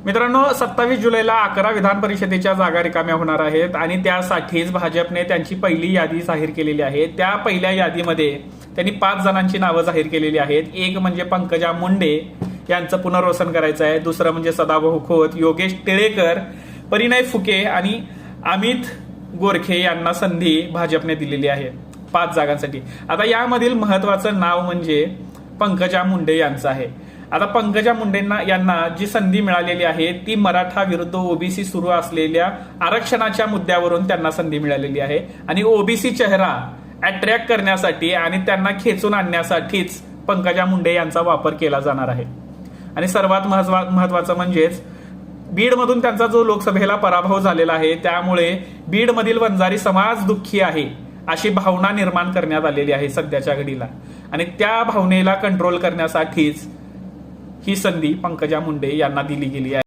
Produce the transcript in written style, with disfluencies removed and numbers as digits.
मित्रांनो, 27 जुलैला 11 विधान परिषदेच्या जागा रिकाम्या होणार आहेत आणि त्यासाठीच भाजपने त्यांची पहिली यादी जाहीर केलेली आहे। त्या पहिल्या यादीमध्ये त्यांनी 5 जणांची नावं जाहीर केलेली आहेत। एक म्हणजे पंकजा मुंडे यांचं पुनर्वसन करायचं आहे, दुसरं म्हणजे सदाभाऊ खोत, योगेश टिळेकर, परिणय फुके आणि अमित गोरखे यांना संधी भाजपने दिलेली आहे 5 जागांसाठी। आता यामधील महत्वाचं नाव म्हणजे पंकजा मुंडे यांचं आहे। आता पंकजा मुंडेंना यांना जी संधी मिळालेली आहे ती मराठा विरुद्ध ओबीसी सुरू असलेल्या आरक्षणाच्या मुद्द्यावरून त्यांना संधी मिळालेली आहे आणि ओबीसी चेहरा अट्रॅक्ट करण्यासाठी आणि त्यांना खेचून आणण्यासाठीच पंकजा मुंडे यांचा वापर केला जाणार आहे। आणि सर्वात महत्वाचं म्हणजेच बीडमधून त्यांचा जो लोकसभेला पराभव झालेला आहे त्यामुळे बीडमधील वंजारी समाज दुःखी आहे अशी भावना निर्माण करण्यात आलेली आहे सध्याच्या घडीला आणि त्या भावनेला कंट्रोल करण्यासाठीच ही संधी पंकजा मुंडे यांना दिली गेली आहे।